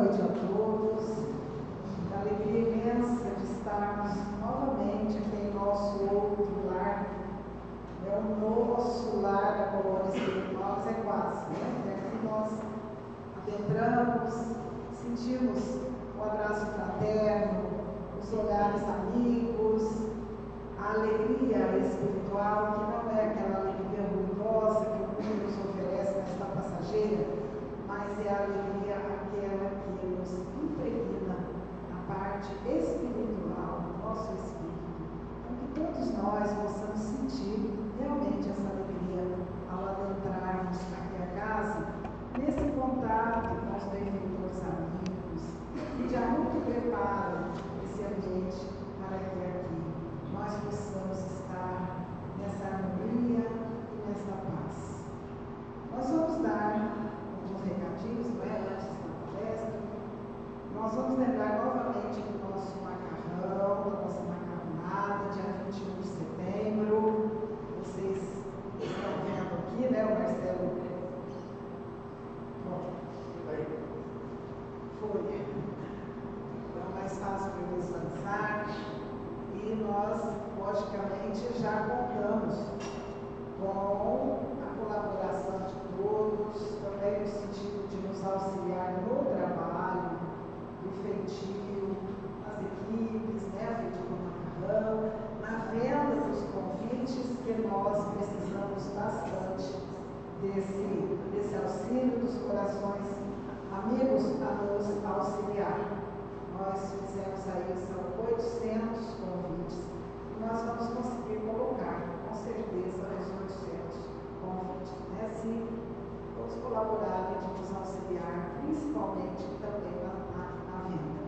noite a todos. A alegria imensa de estarmos novamente aqui em nosso outro lar. É o nosso lar da colônia espiritual, mas é quase, né? Aqui nós adentramos, sentimos o abraço fraterno, os olhares amigos, a alegria espiritual, que não é aquela alegria ruidosa que o mundo nos oferece nesta passageira, mas é a alegria aquela que nos impregna a parte espiritual do nosso espírito. Então, que todos nós possamos sentir realmente essa alegria ao adentrarmos aqui a casa, nesse contato com os benfeitores amigos, que já muito preparam esse ambiente para que aqui nós possamos estar nessa harmonia e nessa paz. Nós vamos dar alguns recadinhos, não é, antes da palestra. Nós vamos lembrar novamente do nosso macarrão, da nossa macarronada, dia 21 de setembro. Vocês estão vendo aqui, né, o Marcelo? Bom, foi. Então, mais fácil para eles lançar. E nós, logicamente, já contamos com a colaboração de todos, também no sentido de nos auxiliar no trabalho, do feitio, as equipes, né, a feitio do macarrão, na venda dos convites, que nós precisamos bastante desse auxílio dos corações amigos a nos auxiliar. Nós fizemos aí, são 800 convites, e nós vamos conseguir colocar, com certeza, os 800 convites, né? Se todos colaborarem de nos auxiliar, principalmente também na venda.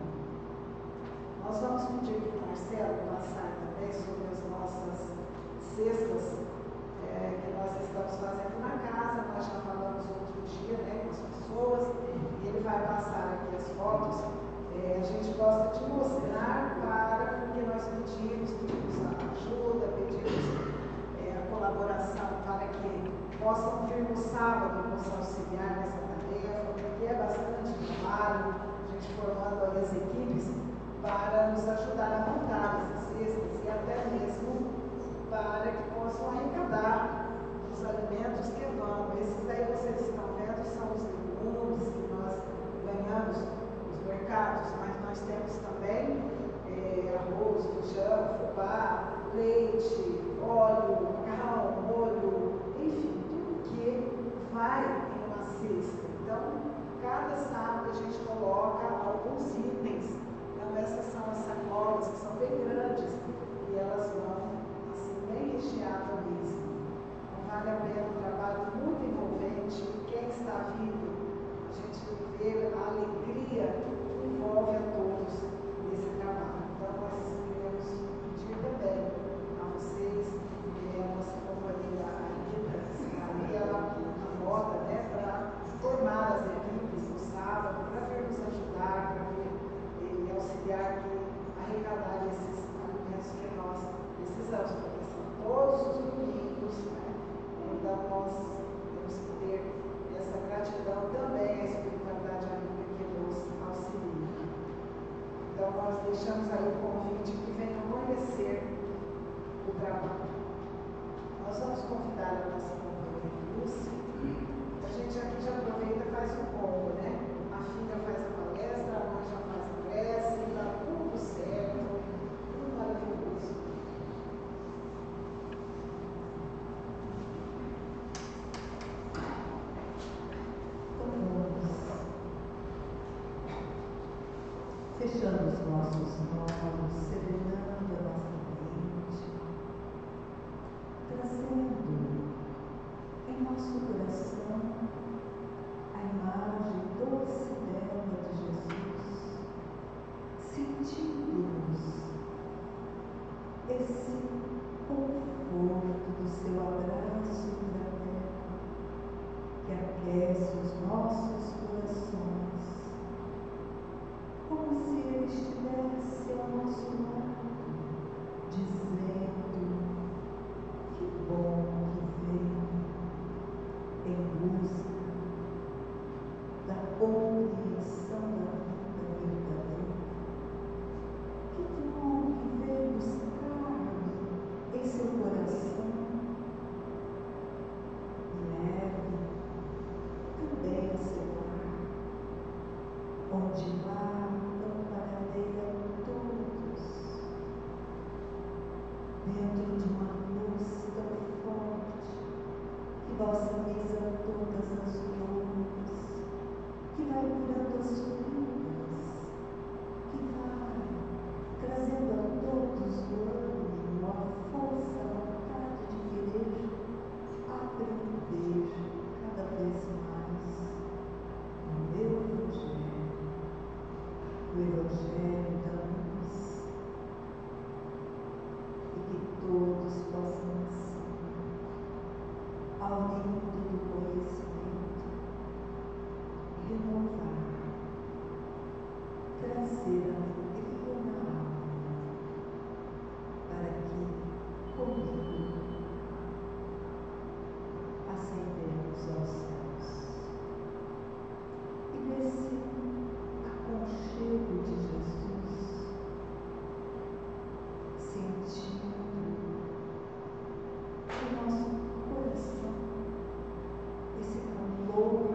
Nós vamos pedir para o Marcelo passar também sobre as nossas cestas que nós estamos fazendo na casa. Nós já falamos outro dia, né, com as pessoas, e ele vai passar aqui as fotos. A gente gosta de mostrar porque nós pedimos ajuda, pedimos a colaboração para que possam vir no sábado nos auxiliar nessa tarefa, porque é bastante trabalho, a gente formando aí as equipes para nos ajudar a montar essas cestas e até mesmo para que possam arrecadar os alimentos que vão. Esses aí vocês estão vendo são os legumes que nós ganhamos nos mercados, mas nós temos também arroz, feijão, fubá, leite, óleo, macarrão, molho, enfim, tudo que vai em uma cesta. Então, cada sábado a gente coloca alguns itens. Então, essas são as sacolas que são bem grandes e elas vão assim, bem recheadas mesmo. Então, vale a pena um trabalho muito envolvente. Quem está vivo, a gente vê a alegria que envolve a todos nesse trabalho. Então, nós queremos pedir também a vocês, a nossa companhia, a Rita, ela anota, né, para formar as equipes no sábado, para vir nos ajudar, para vir e auxiliar a arrecadar esses alimentos que nós precisamos, porque são todos os domingos, né? Então, nós temos que ter essa gratidão também à espiritualidade amiga que nos auxilia. Então, nós deixamos aí o convite que venham conhecer o trabalho. Nós vamos convidar a nossa companheira Lúcia. A gente aqui já aproveita e faz um combo, né? A filha faz a palestra, a mãe já faz a prece, dá tudo certo, tudo maravilhoso. Fechando os nossos olhos, serenando a nossa mente, trazendo em nosso coração a imagem doce dela de Jesus, sentindo-nos esse conforto do seu abraço fraterno que aquece os nossos corações, como se ele estivesse ao nosso lado, dizendo que bom que veio em busca da compreensão da vida. dentro de uma luz tão forte que balsamiza todas as dores, que vai curando as feridas, que vai trazendo a todos o ânimo, a força, a vontade de querer aprender cada vez mais o meu Evangelho, o Evangelho da luz, e que todos possam assim, ao lindo do conhecimento, renovar, trazer alegria na alma, para que, comigo, ascendemos aos céus. E nesse aconchego de Jesus, sentindo o nosso coração, esse calor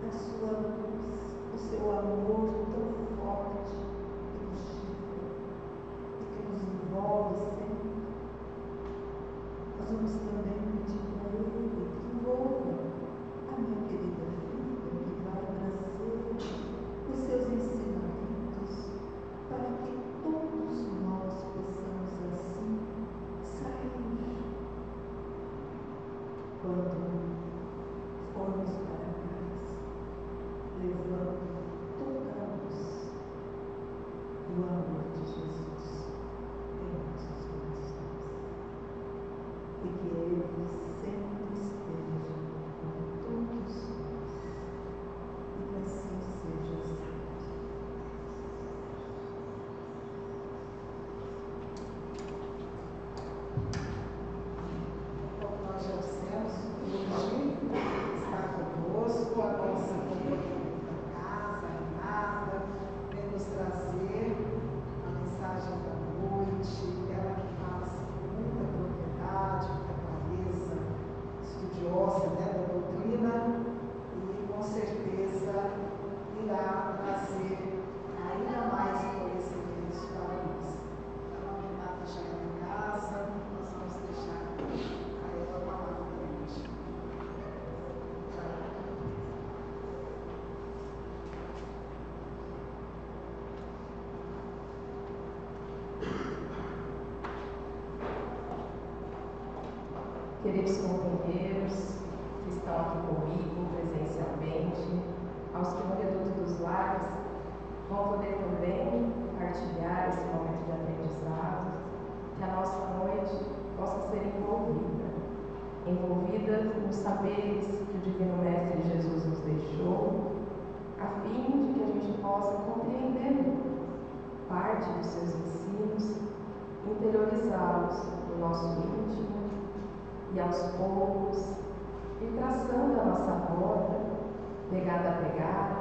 da sua luz, o seu amor tão forte que nos chega e que nos envolve sempre, nós vamos também pedir para Ele que envolva a minha querida filha, que vai trazer os seus ensinamentos para que todos nós possamos assim sair quando formos para casa, levando toda a luz do amor de Jesus em nossos corações. E que Ele sempre esteja com todos nós. E que assim seja sempre. Como nós já dissemos, hoje está conosco a nossa companheira da casa, Renata, vem nos trazer a mensagem da noite, ela que fala assim, com muita propriedade, muita clareza, estudiosa, né, da doutrina, e com certeza irá trazer ainda mais conhecimentos para nós. Então, a Renata já é em casa, nós vamos deixar a ela a palavra da noite. Queridos companheiros que estão aqui comigo presencialmente, aos que no reduto dos lares vão poder também partilhar esse momento de aprendizado, que a nossa noite possa ser envolvida nos saberes que o Divino Mestre Jesus nos deixou, a fim de que a gente possa compreender parte dos seus ensinos, interiorizá-los no nosso íntimo, e aos poucos ir traçando a nossa rota, pegada a pegada,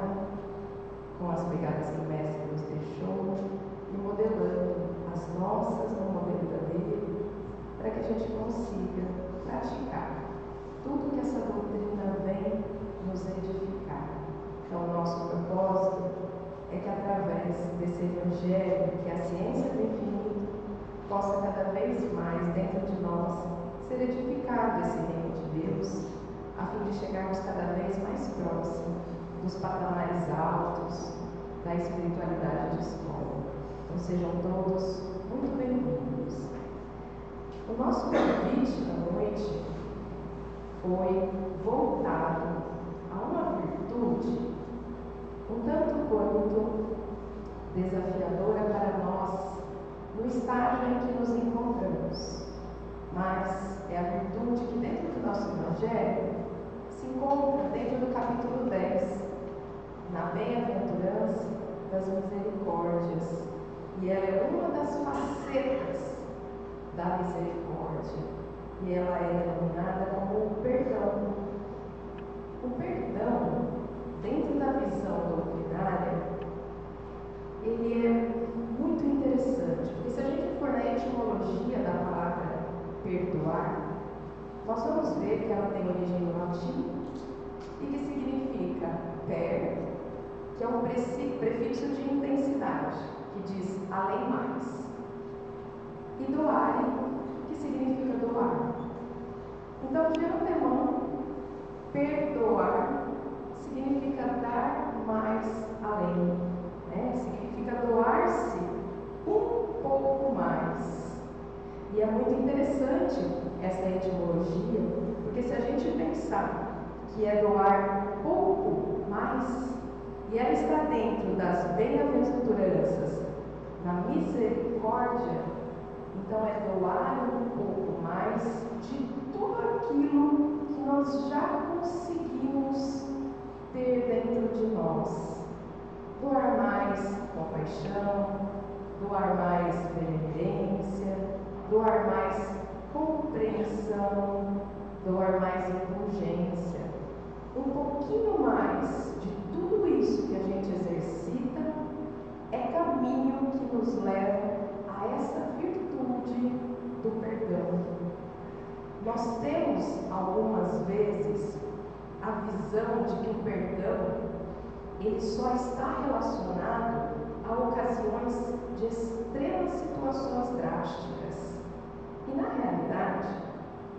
com as pegadas que o Mestre nos deixou, e modelando as nossas no modelo dele, para que a gente consiga praticar tudo que essa doutrina vem nos edificar. Então, o nosso propósito é que através desse Evangelho, que a ciência do infinito possa cada vez mais dentro de nós ser edificado esse reino de Deus, a fim de chegarmos cada vez mais próximos dos patamares altos da espiritualidade de escola. Então sejam todos muito bem-vindos. O nosso convite da noite foi voltado a uma virtude um tanto quanto desafiadora para nós no estágio em que nos encontramos. Mas é a virtude que dentro do nosso Evangelho se encontra dentro do capítulo 10, na bem-aventurança das misericórdias. E ela é uma das facetas da misericórdia. E ela é denominada como o perdão. O perdão, dentro da visão doutrinária, ele é muito interessante, porque se a gente for na etimologia da palavra perdoar, nós vamos ver que ela tem origem no latim e que significa per, que é um prefixo de intensidade, que diz além mais. e doare, que significa doar. Então, de antemão, perdoar significa dar mais além, né? Significa doar-se um pouco mais. E é muito interessante essa etimologia, porque se a gente pensar que é doar pouco mais, e ela está dentro das bem-aventuranças, da misericórdia, então é doar um pouco mais de tudo aquilo que nós já conseguimos ter dentro de nós. Doar mais compaixão, doar mais benevolência, doar mais compreensão, doar mais indulgência. Um pouquinho mais de tudo isso que a gente exercita é caminho que nos leva a essa virtude do perdão. Nós temos algumas vezes a visão de que o perdão ele só está relacionado a ocasiões de extremas situações drásticas. E na realidade,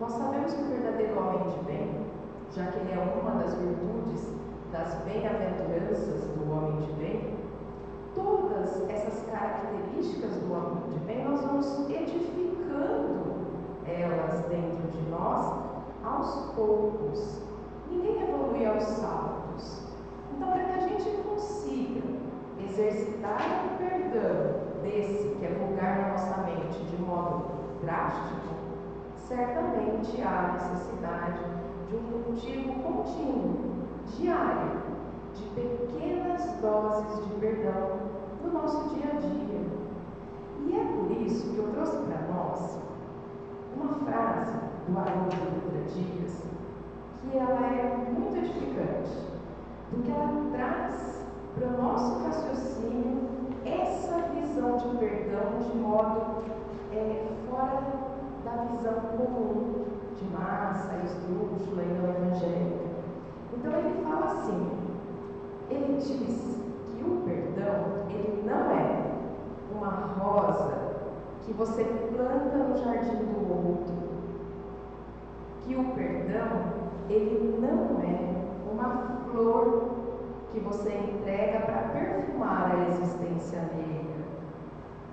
nós sabemos que o verdadeiro homem de bem, já que ele é uma das virtudes das bem-aventuranças do homem de bem, todas essas características do homem de bem, nós vamos edificando elas dentro de nós aos poucos. Ninguém evolui aos saltos. Então, para que a gente consiga exercitar o perdão desse que é vulgar na nossa mente de modo drástico, certamente há necessidade de um cultivo contínuo, diário, de pequenas doses de perdão no nosso dia a dia. E é por isso que eu trouxe para nós uma frase do Haroldo Dutra Dias, que ela é muito edificante, porque ela traz para o nosso raciocínio essa visão de perdão de modo fora da visão comum, de massa, esdrúxula e não evangélica. Então ele fala assim, ele diz que o perdão, ele não é uma rosa que você planta no jardim do outro, que o perdão, ele não é uma flor que você entrega para perfumar a existência alheia,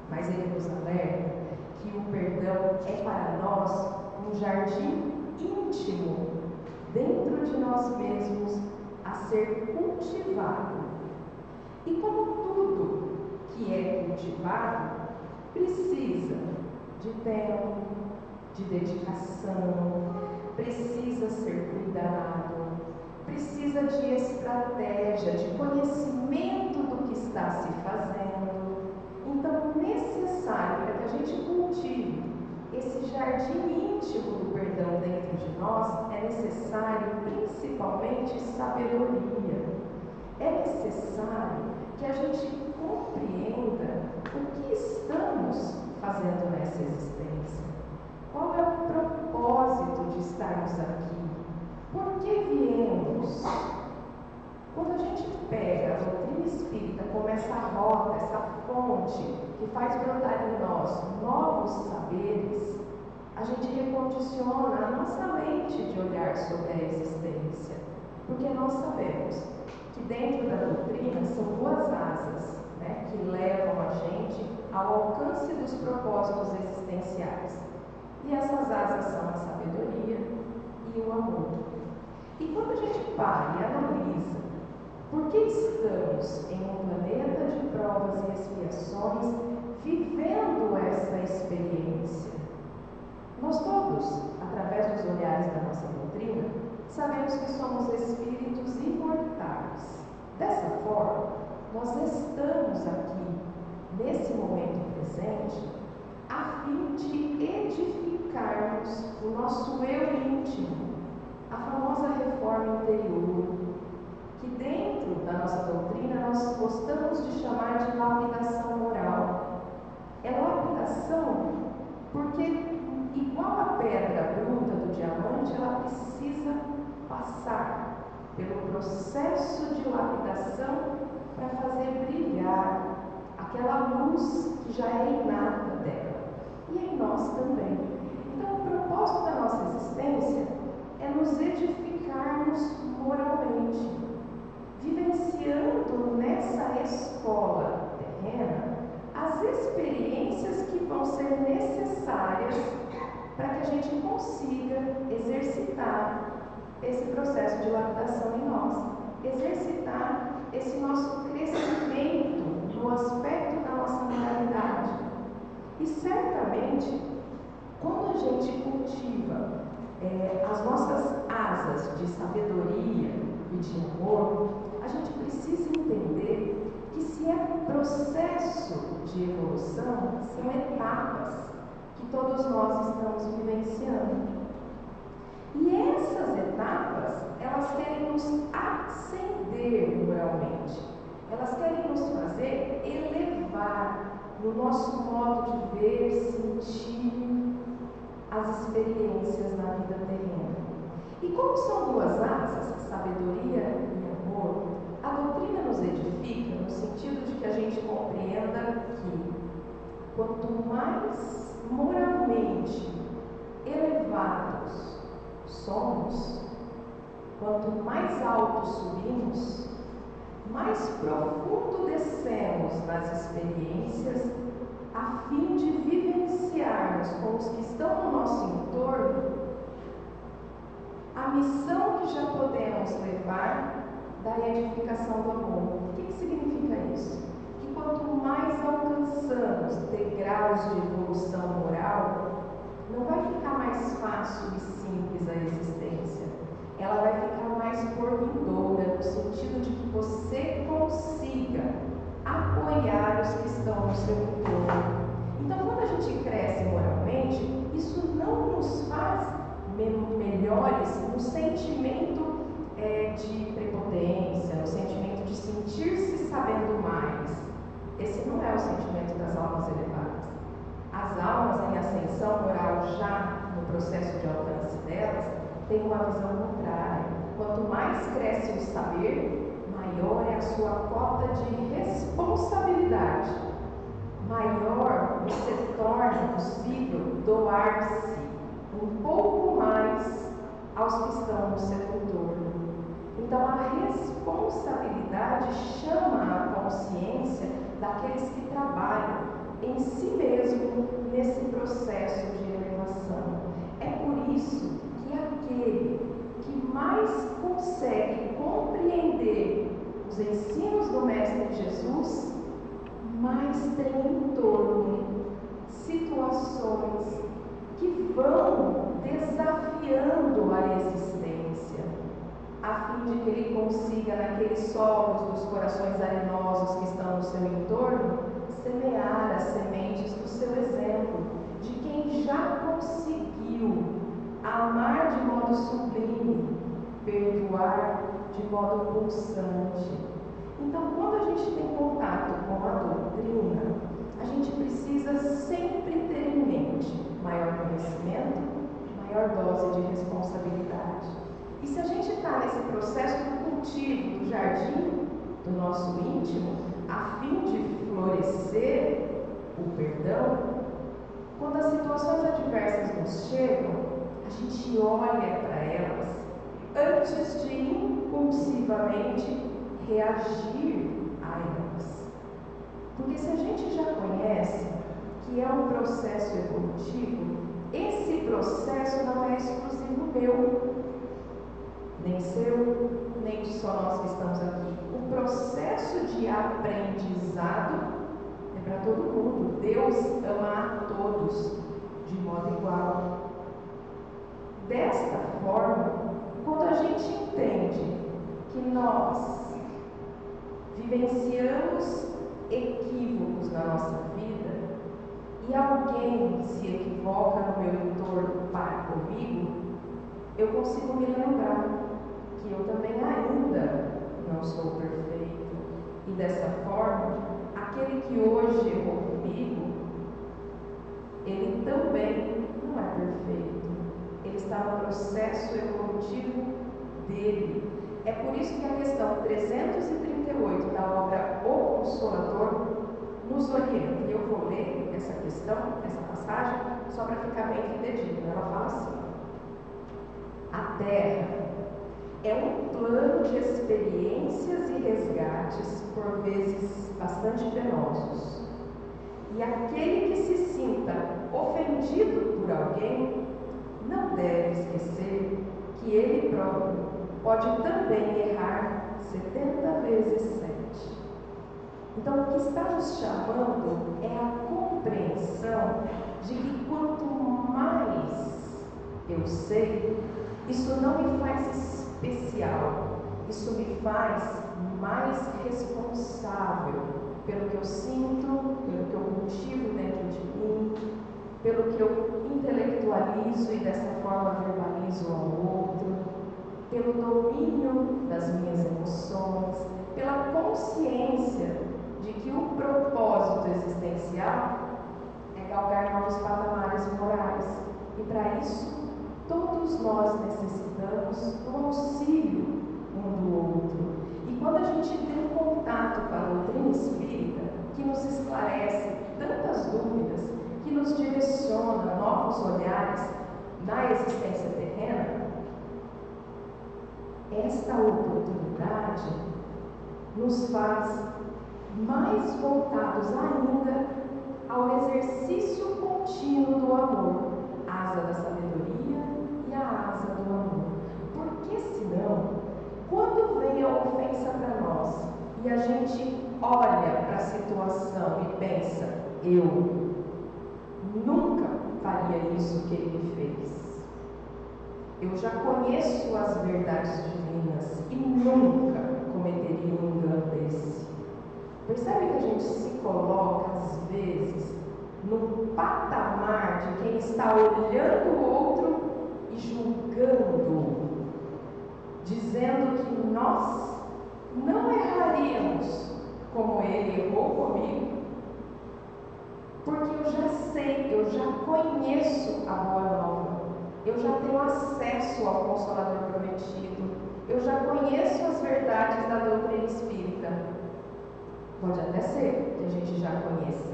mas ele nos alerta que o perdão é para nós um jardim íntimo dentro de nós mesmos a ser cultivado. E como tudo que é cultivado precisa de tempo, de dedicação, precisa ser cuidado, precisa de estratégia, de conhecimento do que está se fazendo. Então, necessário para que a gente cultive esse jardim íntimo do perdão dentro de nós, é necessário principalmente sabedoria. É necessário que a gente compreenda o que estamos fazendo nessa existência. Qual é o propósito de estarmos aqui? Por que viemos? Quando a gente pega a doutrina espírita como essa rota, essa fonte que faz brotar em nós novos saberes, a gente recondiciona a nossa lente de olhar sobre a existência. Porque nós sabemos que dentro da doutrina são duas asas, né, que levam a gente ao alcance dos propósitos existenciais. E essas asas são a sabedoria e o amor. E quando a gente para e analisa por que estamos em um planeta de provas e expiações vivendo essa experiência, nós todos, através dos olhares da nossa doutrina, sabemos que somos espíritos imortais. Dessa forma, nós estamos aqui, nesse momento presente, a fim de edificarmos o nosso eu íntimo, a famosa reforma interior, que dentro da nossa doutrina nós gostamos de chamar de lapidação moral. É lapidação porque, igual a pedra bruta do diamante, ela precisa passar pelo processo de lapidação para fazer brilhar aquela luz que já é inata dela. E em também. Então, o propósito da nossa existência é nos edificarmos moralmente, vivenciando nessa escola terrena as experiências que vão ser necessárias para que a gente consiga exercitar esse processo de lapidação em nós, exercitar esse nosso crescimento no aspecto da nossa moralidade. E certamente, quando a gente cultiva as nossas asas de sabedoria e de amor, a gente precisa entender que se é processo de evolução, são etapas que todos nós estamos vivenciando. E essas etapas, elas querem nos ascender moralmente. Elas querem nos fazer elevar no nosso modo de ver, sentir as experiências na vida terrena. E como são duas asas, sabedoria e amor, a doutrina nos edifica no sentido de que a gente compreenda que quanto mais moralmente elevados somos, quanto mais alto subimos, mais profundo descemos nas experiências, a fim de vivenciarmos com os que estão no nosso entorno a missão que já podemos levar da edificação do amor. O que significa isso? Que quanto mais alcançamos degraus de evolução moral, não vai ficar mais fácil e simples a existência. Ela vai ficar mais formidoura, no sentido de que você consiga apoiar os que estão no seu entorno. Então, quando a gente cresce moralmente, isso não nos faz melhores no sentimento de prepotência, no sentimento de sentir-se sabendo mais. Esse não é o sentimento das almas elevadas. As almas em ascensão moral, já no processo de alcance delas, têm uma visão contrária. Quanto mais cresce o saber, maior é a sua cota de responsabilidade. Maior você torna possível doar-se um pouco mais aos que estão no seu entorno. Então, a responsabilidade chama a consciência daqueles que trabalham em si mesmo nesse processo de elevação. É por isso que aquele que mais consegue compreender os ensinos do Mestre Jesus, mais tem em torno situações que vão desafiando a existência, a fim de que ele consiga, naqueles solos dos corações arenosos que estão no seu entorno, semear as sementes do seu exemplo, de quem já conseguiu amar de modo sublime, perdoar de modo pulsante. Então, quando a gente tem contato com a doutrina, a gente precisa sempre ter em mente maior conhecimento, maior dose de responsabilidade. E se a gente está nesse processo do cultivo, do jardim do nosso íntimo, a fim de florescer o perdão, quando as situações adversas nos chegam, a gente olha para elas antes de impulsivamente reagir a elas. Porque se a gente já conhece que é um processo evolutivo, esse processo não é exclusivo meu, nem seu, nem de só nós que estamos aqui. O processo de aprendizado é para todo mundo. Deus ama a todos de modo igual. Desta forma, quando a gente entende que nós vivenciamos equívocos na nossa vida e alguém se equivoca no meu entorno para comigo, eu consigo me lembrar que eu também ainda não sou perfeito. E dessa forma, aquele que hoje errou comigo, ele também não é perfeito. Ele está no processo evolutivo dele. É por isso que a questão 338 da obra O Consolador nos orienta. E eu vou ler essa questão, essa passagem, só para ficar bem fidedigna. Ela fala assim: a Terra é um plano de experiências e resgates, por vezes bastante penosos. E aquele que se sinta ofendido por alguém não deve esquecer que ele próprio pode também errar 70 vezes 7. Então, o que está nos chamando é a compreensão de que quanto mais eu sei, isso não me faz especial, isso me faz mais responsável pelo que eu sinto, pelo que eu cultivo dentro de mim, pelo que eu intelectualizo e dessa forma verbalizo ao outro, pelo domínio das minhas emoções, pela consciência de que o propósito existencial é galgar novos patamares morais. E para isso, todos nós necessitamos do auxílio um do outro. E quando a gente tem contato com a doutrina espírita, que nos esclarece tantas dúvidas, que nos direciona novos olhares na existência terrena, esta oportunidade nos faz mais voltados ainda ao exercício contínuo do amor, a asa da sabedoria e a asa do amor. Porque senão, quando vem a ofensa para nós e a gente olha para a situação e pensa, eu nunca faria isso que ele me fez. Eu já conheço as verdades divinas e nunca cometeria um engano desse. Percebe que a gente se coloca, às vezes, no patamar de quem está olhando o outro e julgando, dizendo que nós não erraríamos como ele errou comigo, porque eu já sei, eu já conheço a boa nova, eu já tenho acesso ao Consolador prometido, eu já conheço as verdades da doutrina espírita. Pode até ser que a gente já conheça,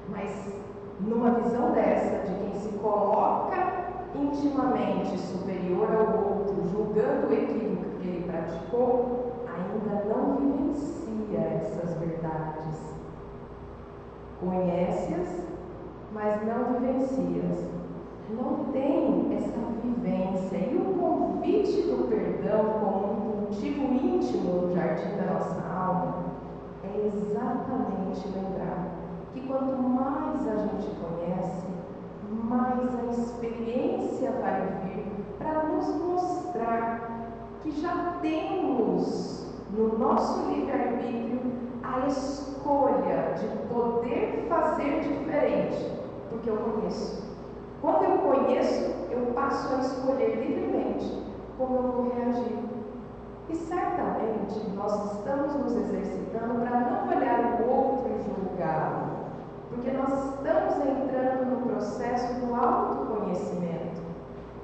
mas numa visão dessa, de quem se coloca intimamente superior ao outro, julgando o equívoco que ele praticou, ainda não vivencia essas verdades. Conhece-as, mas não vivencia-as. Não tem essa vivência. E o convite do perdão como um cultivo íntimo no jardim da nossa alma é exatamente lembrar que quanto mais a gente conhece, mais a experiência vai vir para nos mostrar que já temos no nosso livre-arbítrio a escolha de poder fazer diferente, porque eu conheço. Quando eu conheço, eu passo a escolher livremente como eu vou reagir. E certamente nós estamos nos exercitando para não olhar o outro e julgá-lo, porque nós estamos entrando no processo do autoconhecimento.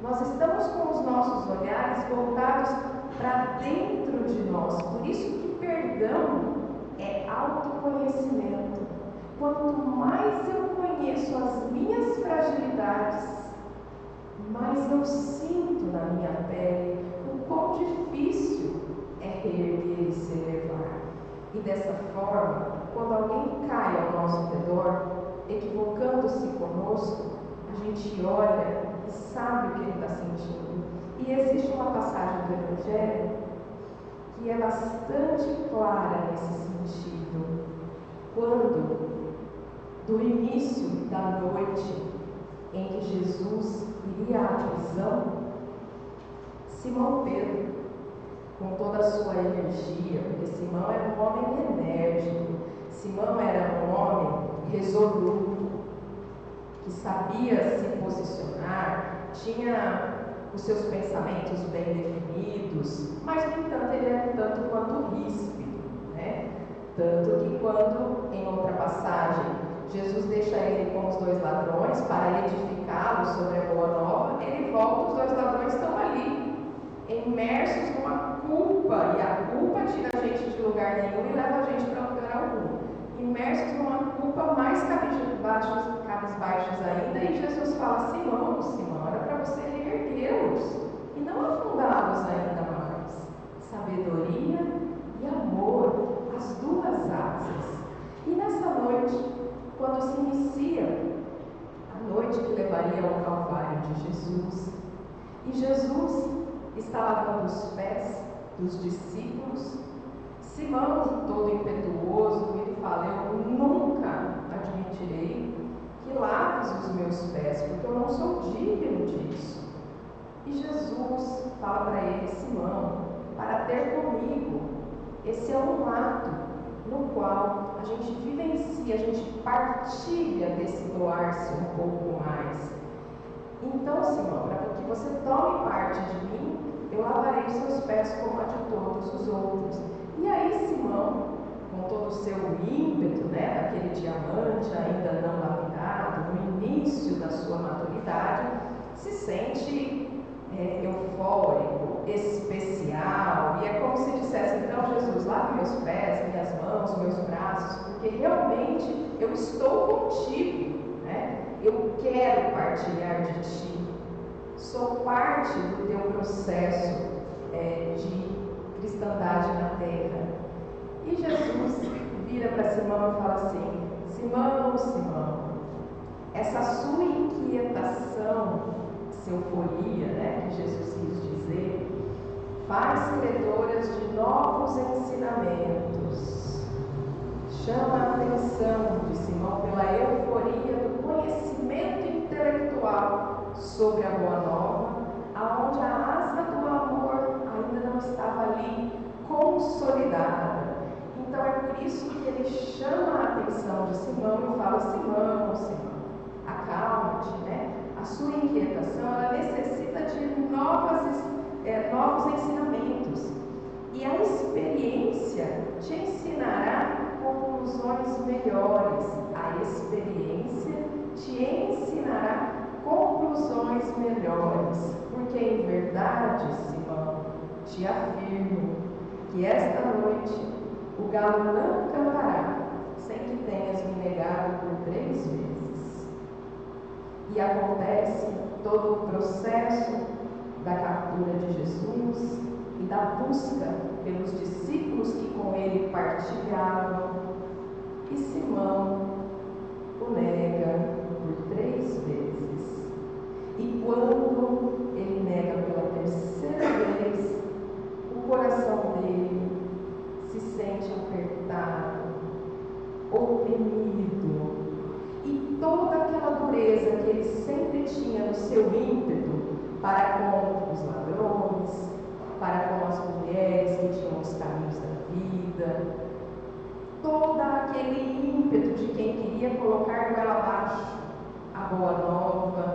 Nós estamos com os nossos olhares voltados para dentro de nós. Por isso que perdão é autoconhecimento. Quanto mais eu conheço as minhas fragilidades, mais eu sinto na minha pele o quão difícil é reerguer e se elevar. E dessa forma, quando alguém cai ao nosso redor, equivocando-se conosco, a gente olha e sabe o que ele está sentindo. E existe uma passagem do Evangelho que é bastante clara nesse sentido. Quando, do início da noite em que Jesus iria à prisão, Simão Pedro, com toda a sua energia, porque Simão era um homem enérgico, Simão era um homem resoluto, que sabia se posicionar, tinha os seus pensamentos bem definidos, mas, no entanto, ele era tanto quanto ríspido, né? Tanto que quando, em outra passagem, Jesus deixa ele com os 2 ladrões para edificá-los sobre a boa nova, ele volta, os 2 ladrões estão ali, imersos numa culpa, e a culpa tira a gente de lugar nenhum e leva a gente para lugar algum. Imersos numa culpa mais cabisbaixos mais baixos ainda, e Jesus fala: Simão, Simão, era para você reerguê-los e não afundá-los ainda mais. Sabedoria e amor, as duas asas. E nessa noite, quando se inicia a noite que levaria ao Calvário de Jesus, e Jesus está lavando os pés dos discípulos, Simão, todo impetuoso, ele fala: eu nunca admitirei que laves os meus pés, porque eu não sou digno disso. E Jesus fala para ele: Simão, para ter comigo, esse é um ato no qual a gente vivencia, a gente partilha desse doar-se um pouco mais. Então, Simão, para que você tome parte de mim, eu lavarei os seus pés como a de todos os outros. E aí Simão, com todo o seu ímpeto, daquele diamante ainda não lapidado, no início da sua maturidade, se sente eufórico, especial, e é como se dissesse: então Jesus, lave meus pés, minhas mãos, meus braços, porque realmente eu estou contigo, eu quero partilhar de ti, sou parte do teu processo de cristandade na terra. E Jesus vira para Simão e fala assim: Simão, Simão, essa sua inquietação, essa euforia, que Jesus quis dizer, faz credoras de novos ensinamentos. Chama a atenção de Simão pela euforia do conhecimento intelectual sobre a Boa Nova, aonde a asa do amor ainda não estava ali consolidada. Então é por isso que ele chama a atenção de Simão e fala: Simão, Simão, acalma-te, A sua inquietação, ela necessita de novos ensinamentos. E a experiência te ensinará conclusões melhores. A experiência te ensinará conclusões melhores. Porque em verdade, Simão, te afirmo que esta noite o galo não cantará sem que tenhas me negado por 3 vezes. E acontece todo o processo da captura de Jesus e da busca pelos discípulos que com ele partilhavam, e Simão o nega por 3 vezes. E quando ele nega pela 3ª vez, o coração dele se sente apertado, oprimido, e toda aquela dureza que ele sempre tinha no seu ímpeto para com os ladrões, para com as mulheres que tinham os caminhos da vida, todo aquele ímpeto de quem queria colocar goela abaixo a Boa Nova,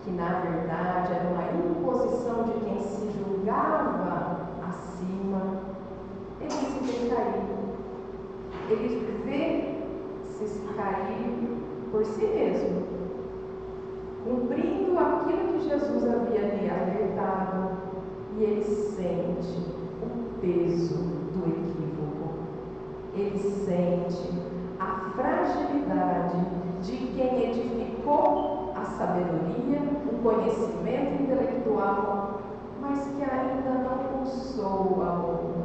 que na verdade era uma imposição de quem se julgava acima, ele se vê cair. Ele vê-se cair por si mesmo, cumprindo aquilo que Jesus havia lhe alertado, e ele sente o peso do equívoco. Ele sente a fragilidade de quem edificou a sabedoria, o conhecimento intelectual, mas que ainda não pulsou o amor,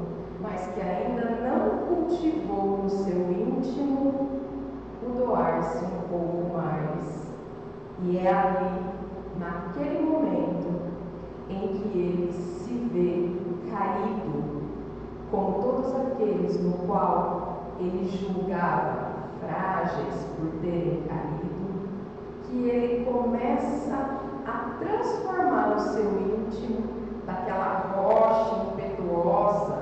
mas que ainda não cultivou no seu íntimo o doar-se um pouco mais. E é ali, naquele momento, em que ele se vê caído, como todos aqueles no qual ele julgava frágeis por terem caído, que ele começa a transformar o seu íntimo daquela rocha impetuosa,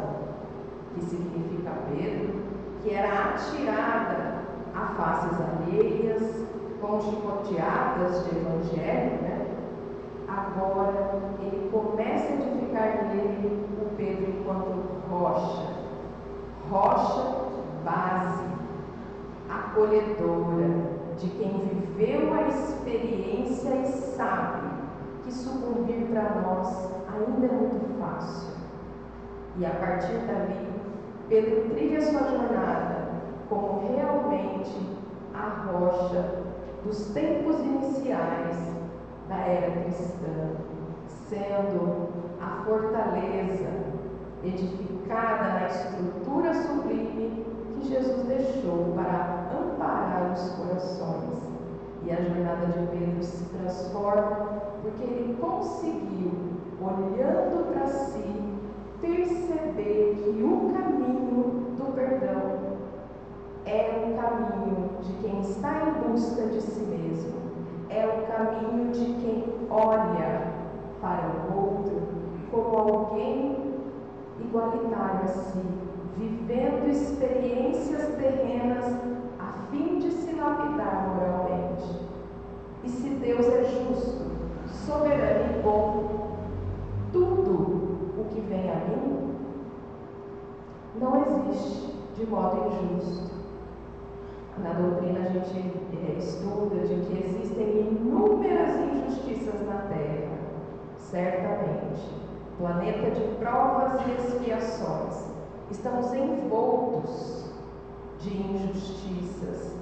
que significa Pedro, que era atirada a faces alheias, com chicoteadas de evangelho, Agora ele começa a edificar nele o Pedro enquanto rocha base, acolhedora, de quem viveu a experiência e sabe que sucumbir para nós ainda é muito fácil. E a partir dali, Pedro trilha sua jornada como realmente a rocha dos tempos iniciais da era cristã, sendo a fortaleza edificada na estrutura sublime que Jesus deixou para amparar os corações. E a jornada de Pedro se transforma porque ele conseguiu, olhando para si, perceber que o caminho do perdão é o caminho de quem está em busca de si mesmo, é o caminho de quem olha para o outro como alguém igualitário a si, vivendo experiências terrenas a fim de se lapidar moralmente. E se Deus é justo, soberano e bom, tudo o que vem a mim não existe de modo injusto. Na doutrina a gente estuda de que existem inúmeras injustiças na Terra, certamente. Planeta de provas e expiações. Estamos envoltos de injustiças,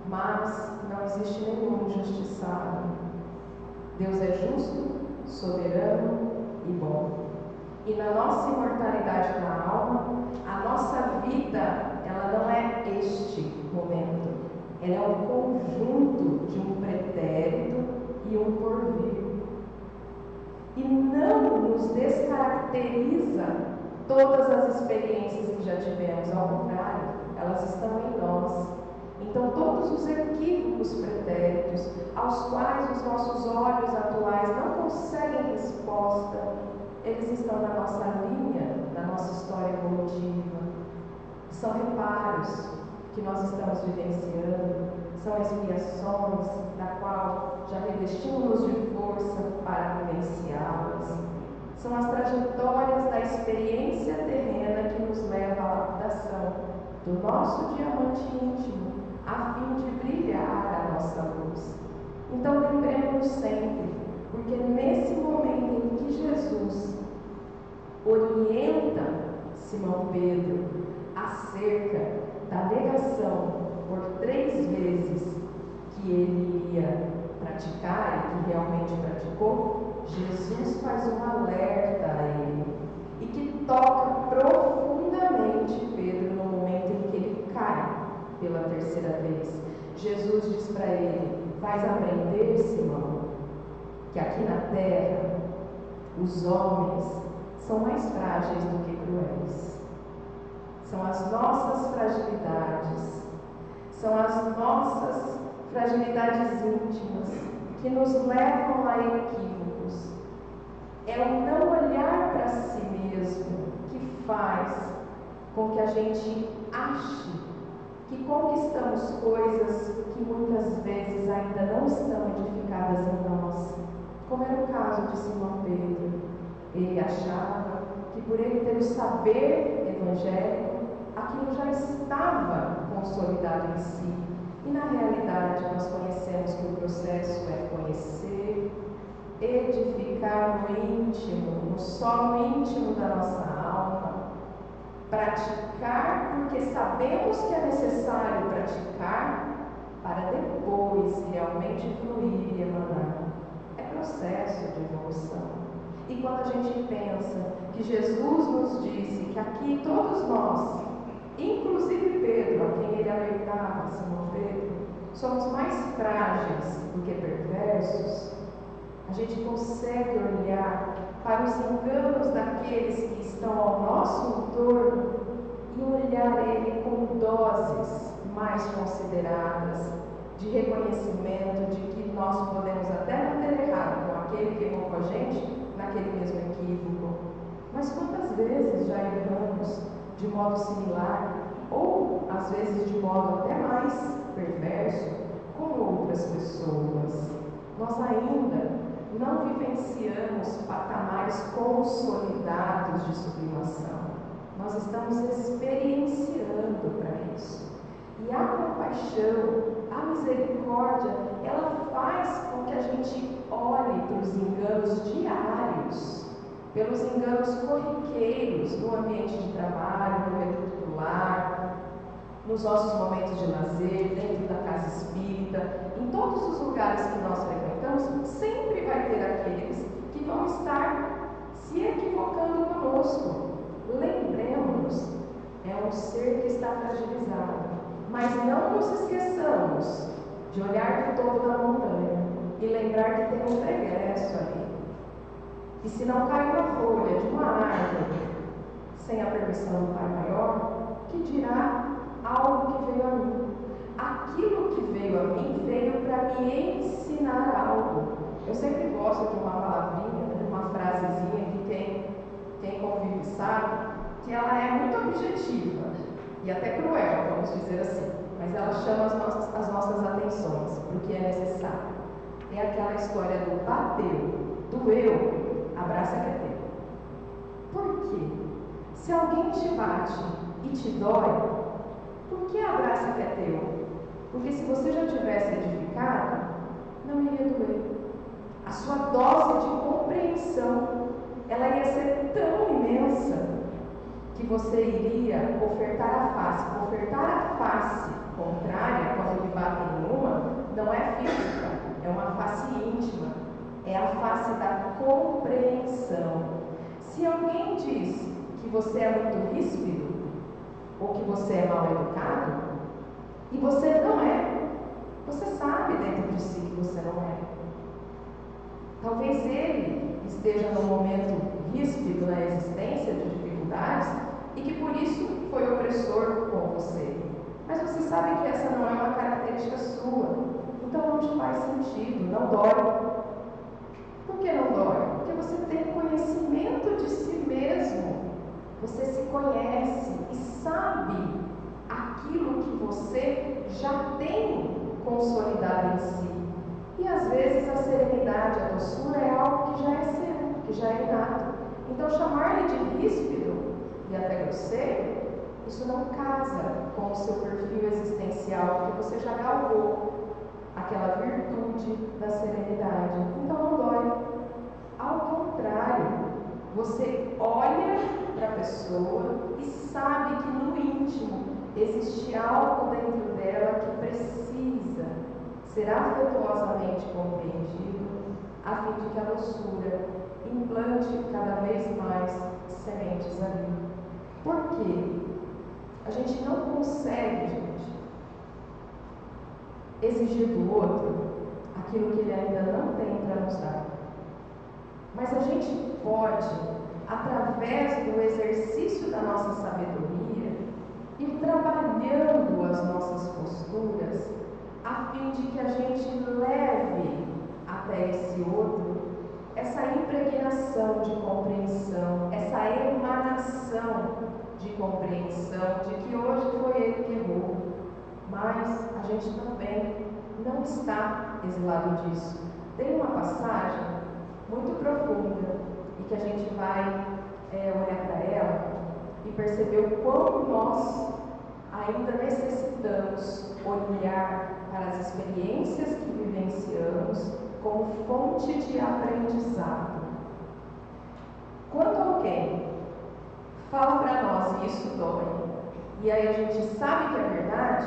mas não existe nenhum injustiçado. Deus é justo, soberano e bom. E na nossa imortalidade da alma, a nossa vida, ela não é este momento. Ela é um conjunto de um pretérito e um porvir. E não nos descaracteriza todas as experiências que já tivemos, ao contrário, elas estão em nós. Então, todos os equívocos pretéritos, aos quais os nossos olhos atuais não conseguem resposta, eles estão na nossa linha, na nossa história evolutiva. São reparos que nós estamos vivenciando, são expiações da qual já revestimos de força para vivenciá-las. São as trajetórias da experiência terrena que nos leva à lapidação do nosso diamante íntimo, a fim de brilhar a nossa luz. Então lembremos sempre, porque nesse momento em que Jesus orienta Simão Pedro acerca da negação por 3 vezes que ele iria praticar e que realmente praticou, Jesus faz um alerta a ele e que toca profundamente Pedro no momento em que ele cai pela 3ª vez. Jesus diz para ele: vais aprender, Simão, que aqui na terra os homens são mais frágeis do que cruéis. São as nossas fragilidades, são as nossas fragilidades íntimas que nos levam a equívocos. É o não olhar para si mesmo que faz com que a gente ache que conquistamos coisas que muitas vezes ainda não estão edificadas em nós, como era o caso de Simão Pedro. Ele achava que por ele ter o saber evangélico, aquilo já estava consolidado em si. E na realidade nós conhecemos que o processo é conhecer, edificar no íntimo, no solo íntimo da nossa alma, praticar porque sabemos que é necessário praticar para depois realmente fluir e emanar. É processo de evolução. E quando a gente pensa que Jesus nos disse que aqui todos nós, inclusive Pedro, a quem ele alertava, Simão Pedro, somos mais frágeis do que perversos, a gente consegue olhar para os enganos daqueles que estão ao nosso entorno e olhar ele com doses mais consideradas de reconhecimento de que nós podemos até não ter errado com aquele que errou com a gente naquele mesmo equívoco, mas quantas vezes já erramos de modo similar ou às vezes de modo até mais perverso com outras pessoas. Nós ainda não vivenciamos patamares consolidados de sublimação. Nós estamos experienciando para isso. E a compaixão, a misericórdia, ela faz com que a gente olhe para os enganos diários, pelos enganos corriqueiros no ambiente de trabalho, no reduto do lar, nos nossos momentos de lazer, dentro da casa espírita, em todos os lugares que nós frequentamos, sempre vai ter aqueles que vão estar se equivocando conosco. Lembremos, é um ser que está fragilizado, mas não nos esqueçamos de olhar do topo da montanha e lembrar que tem um regresso ali. E se não cai uma folha de uma árvore sem a permissão do Pai Maior, que dirá algo que veio a mim? Aquilo que veio a mim veio para me ensinar algo. Eu sempre gosto de uma palavrinha, uma frasezinha que quem convive sabe que ela é muito objetiva e até cruel, vamos dizer assim, mas ela chama as nossas atenções porque é necessário. É aquela história do bateu, doeu, abraça que é teu. Por quê? Se alguém te bate e te dói, por que abraça que é teu? Porque se você já tivesse edificado, não iria doer. A sua dose de compreensão, ela ia ser tão imensa que você iria ofertar a face. Ofertar a face contrária, quando lhe batem em uma, não é física, é uma face íntima, é a face da compreensão. Se alguém diz que você é muito ríspido, ou que você é mal educado, e você não é, você sabe dentro de si que você não é. Talvez ele esteja num momento ríspido na existência, de dificuldades, e que por isso foi opressor com você. Mas você sabe que essa não é uma característica sua, então não te faz sentido, não dói. Por que não dói? Porque você tem conhecimento de si mesmo, você se conhece e sabe aquilo que você já tem consolidado em si. E às vezes a serenidade, a doçura é algo que já é seu, que já é inato. Então chamar-lhe de ríspido e até grosseiro, isso não casa com o seu perfil existencial, porque você já galgou aquela virtude da serenidade. Então não dói. Ao contrário, você olha para a pessoa e sabe que no íntimo existe algo dentro dela que precisa ser afetuosamente compreendido, a fim de que a doçura implante cada vez mais sementes ali. Por quê? A gente não consegue, gente, exigir do outro aquilo que ele ainda não tem para nos dar. Mas a gente pode, através do exercício da nossa sabedoria, ir trabalhando as nossas posturas, a fim de que a gente leve até esse outro essa impregnação de compreensão, essa emanação de compreensão de que hoje foi ele que errou, mas a gente também não está exilado disso. Tem uma passagem muito profunda e que a gente vai olhar para ela e perceber o quão nós ainda necessitamos olhar para as experiências que vivenciamos como fonte de aprendizado. Quando alguém fala para nós e isso dói, e aí a gente sabe que é verdade,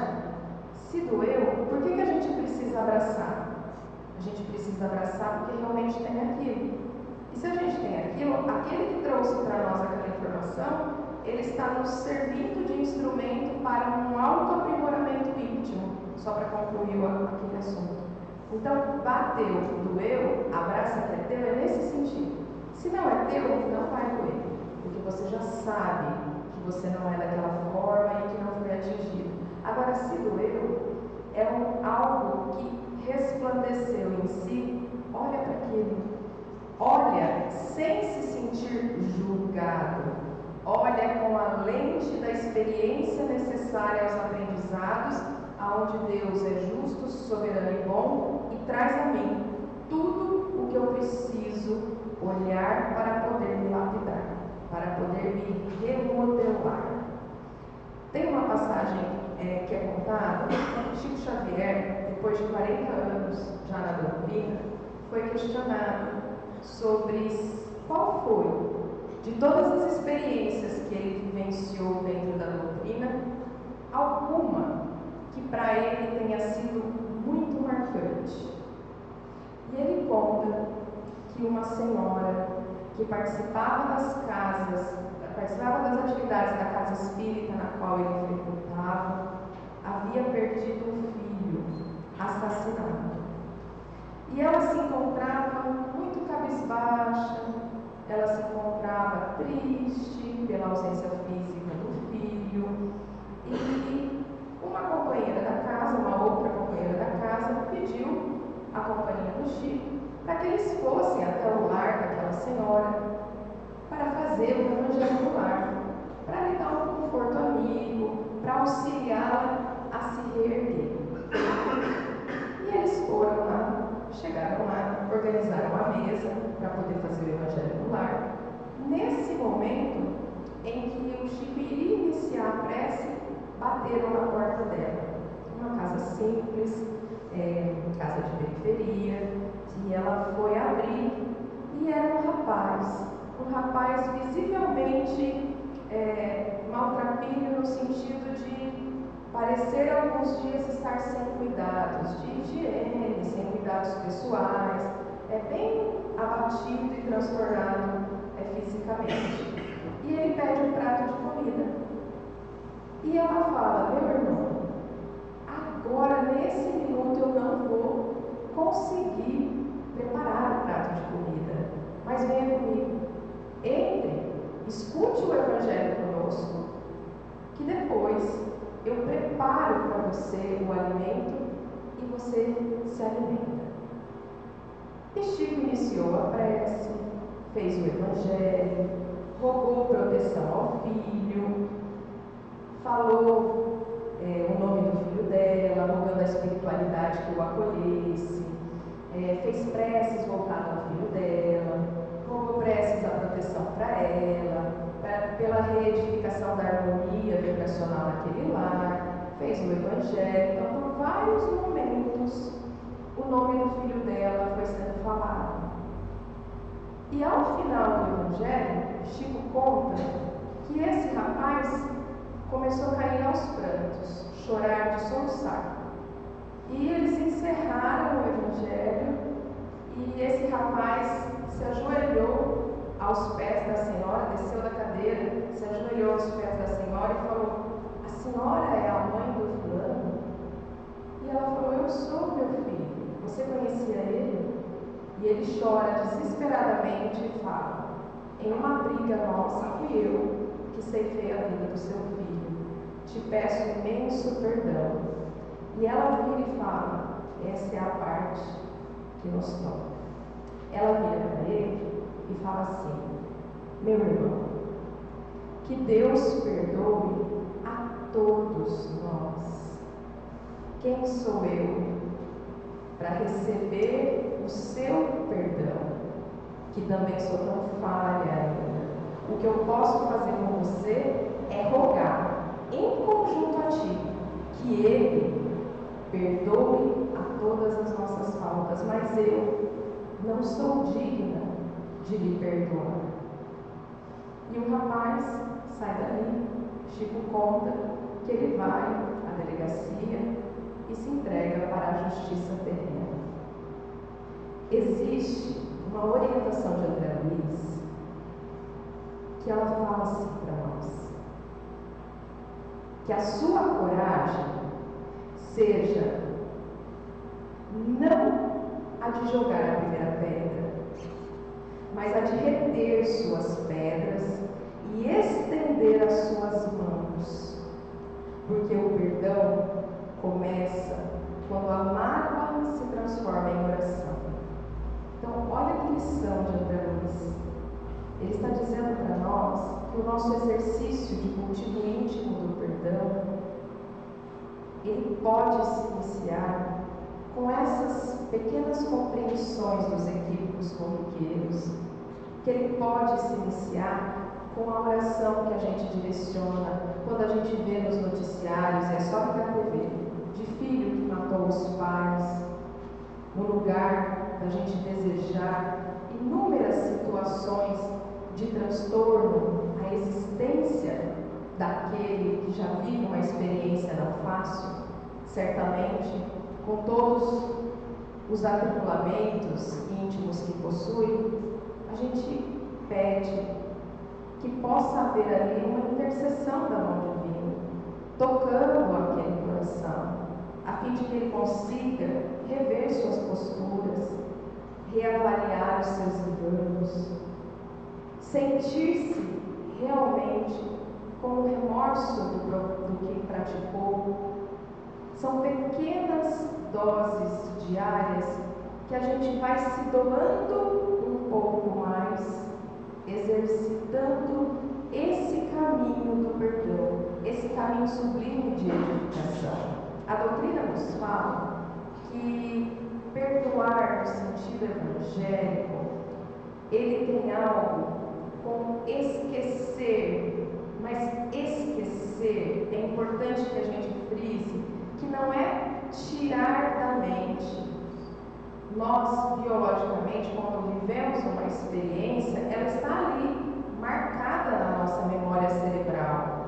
se doeu, por que a gente precisa abraçar? A gente precisa abraçar porque realmente tem aquilo. E se a gente tem aquilo, aquele que trouxe para nós aquela informação, ele está nos servindo de instrumento para um autoaprimoramento íntimo, só para concluir aquele assunto. Então, bateu, doeu, abraça que é teu, é nesse sentido. Se não é teu, não vai doer, porque você já sabe que você não é daquela forma e que não foi atingido. Agora, se doeu, é algo que resplandeceu em si, olha para aquilo, olha sem se sentir julgado, olha com a lente da experiência necessária aos aprendizados, aonde Deus é justo, soberano e bom e traz a mim tudo o que eu preciso olhar para poder me lapidar, para poder me remodelar. Tem uma passagem que é contada, Chico Xavier, depois de 40 anos já na doutrina, foi questionado sobre qual foi, de todas as experiências que ele vivenciou dentro da doutrina, alguma que para ele tenha sido muito marcante. uma senhora que participava das atividades da casa espírita na qual ele frequentava, havia perdido um filho assassinado. E ela se encontrava muito cabisbaixa, ela se encontrava triste pela ausência física do filho, e uma companheira da casa, uma outra companheira da casa, pediu a companhia do Chico para que eles fossem até o lar daquela senhora para fazer o evangelho no lar, para lhe dar um conforto amigo, para auxiliá-la a se reerguer. E eles foram lá, chegaram lá, organizaram a mesa para poder fazer o evangelho no lar. Nesse momento em que o Chico iria iniciar a prece, bateram na porta dela. Uma casa simples, casa de periferia, e ela foi abrir e era um rapaz visivelmente maltrapilho no sentido de parecer alguns dias estar sem cuidados de higiene, sem cuidados pessoais, bem abatido e transtornado fisicamente. E ele pede um prato de comida. E ela fala: meu irmão, agora nesse minuto eu não vou conseguir preparar o prato de comida, mas venha comigo, entre, escute o evangelho conosco, que depois eu preparo para você o alimento e você se alimenta. E Chico iniciou a prece, fez o evangelho, rogou proteção ao filho, falou o nome do filho dela, rogando a espiritualidade que o acolhesse, fez preces voltadas ao filho dela, rogou preces à proteção para ela, pela reedificação da harmonia vibracional naquele lar, fez o evangelho. Então, por vários momentos, o nome do filho dela foi sendo falado. E ao final do evangelho, Chico conta que esse rapaz começou a cair aos prantos, chorar de soluçar. E eles encerraram o evangelho e esse rapaz se ajoelhou aos pés da senhora, desceu da cadeira, se ajoelhou aos pés da senhora e falou: a senhora é a mãe do fulano? E ela falou: eu sou, meu filho. Você conhecia ele? E ele chora desesperadamente e fala: em uma briga nossa fui eu que ceifei a vida do seu filho. Te peço imenso perdão. E ela vira e fala: essa é a parte que nos toca. Ela vira para ele e fala assim: meu irmão, que Deus perdoe a todos nós. Quem sou eu para receber o seu perdão, que também sou tão falha ainda? O que eu posso fazer com você é rogar, em conjunto a ti, que Ele perdoe a todas as nossas faltas, mas eu não sou digna de lhe perdoar. E o rapaz sai dali. Chico conta que ele vai à delegacia e se entrega para a justiça terrena. Existe uma orientação de André Luiz que ela fala assim para nós: que a sua coragem seja não a de jogar a primeira pedra, mas a de reter suas pedras e estender as suas mãos, porque o perdão começa quando a mágoa se transforma em oração. Então, olha que lição de André Luiz. Ele está dizendo para nós que o nosso exercício de cultivo íntimo do perdão, ele pode se iniciar com essas pequenas compreensões dos equívocos corriqueiros, que ele pode se iniciar com a oração que a gente direciona quando a gente vê nos noticiários, é só ligar a TV, de filho que matou os pais, no lugar da gente desejar inúmeras situações de transtorno, a existência daquele que já vive uma experiência não fácil, certamente, com todos os atribulamentos íntimos que possui, a gente pede que possa haver ali uma intercessão da mão divina, tocando aquele coração, a fim de que ele consiga rever suas posturas, reavaliar os seus enganos, sentir-se realmente com o remorso do que praticou. São pequenas doses diárias que a gente vai se doando um pouco mais, exercitando esse caminho do perdão, esse caminho sublime de edificação. A doutrina nos fala que perdoar no sentido evangélico, ele tem algo com esquecer, mas esquecer, é importante que a gente frise, que não é tirar da mente. Nós, biologicamente, quando vivemos uma experiência, ela está ali, marcada na nossa memória cerebral.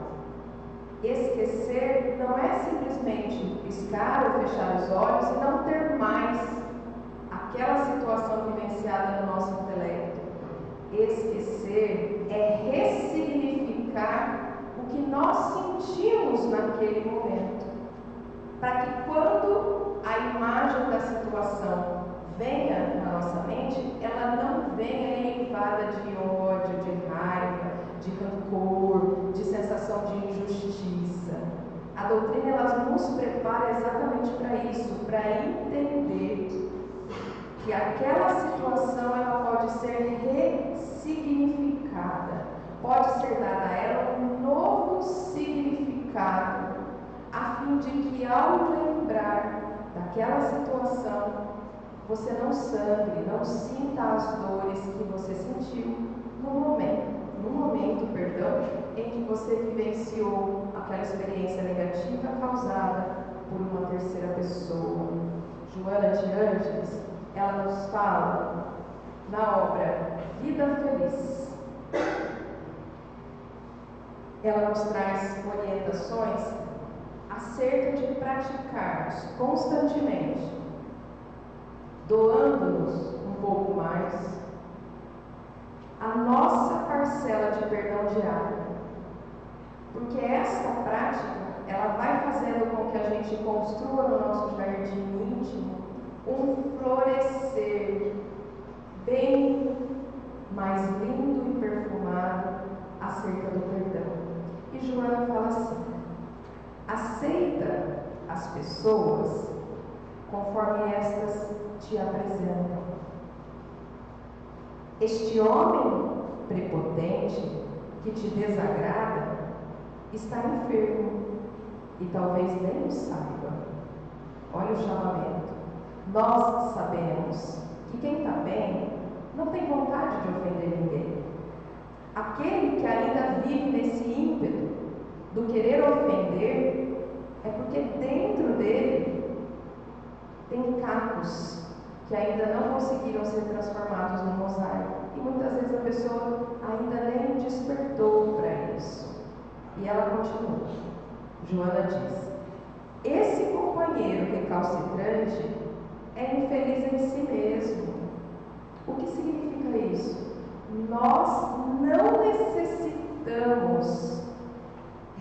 Esquecer não é simplesmente piscar ou fechar os olhos e não ter mais aquela situação vivenciada no nosso intelecto. Esquecer é ressignificar o que nós sentimos naquele momento, para que quando a imagem da situação venha na nossa mente, ela não venha eivada de ódio, de raiva, de rancor, de sensação de injustiça. A doutrina ela nos prepara exatamente para isso, para entender que aquela situação ela pode ser ressignificada, pode ser dada a ela um novo significado, a fim de que ao lembrar daquela situação, você não sangre, não sinta as dores que você sentiu no momento, perdão, em que você vivenciou aquela experiência negativa causada por uma terceira pessoa. Joana de Ângeles, ela nos fala na obra Vida Feliz. Ela nos traz orientações acerca de praticarmos constantemente, doando-nos um pouco mais, a nossa parcela de perdão diário, porque essa prática ela vai fazendo com que a gente construa no nosso jardim íntimo um florescer bem mais lindo e perfumado acerca do perdão. E Joana fala assim: aceita as pessoas conforme estas te apresentam. Este homem prepotente que te desagrada está enfermo e talvez nem o saiba. Olha o chamamento. Nós sabemos que quem está bem não tem vontade de ofender ninguém. Aquele que ainda vive nesse ímpeto do querer ofender é porque dentro dele tem cacos que ainda não conseguiram ser transformados no mosaico. E muitas vezes a pessoa ainda nem despertou para isso. E ela continua. Joana diz: esse companheiro recalcitrante é infeliz em si mesmo. O que significa isso? Nós não necessitamos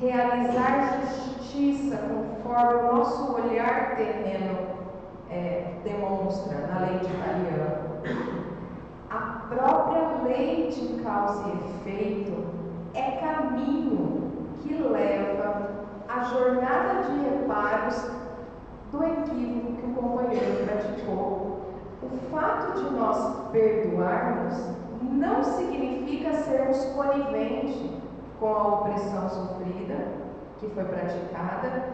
realizar justiça conforme o nosso olhar terreno demonstra na lei de Italiano. A própria lei de causa e efeito é caminho que leva à jornada de reparos do equívoco que o companheiro praticou. O fato de nós perdoarmos não significa sermos coniventes com a opressão sofrida que foi praticada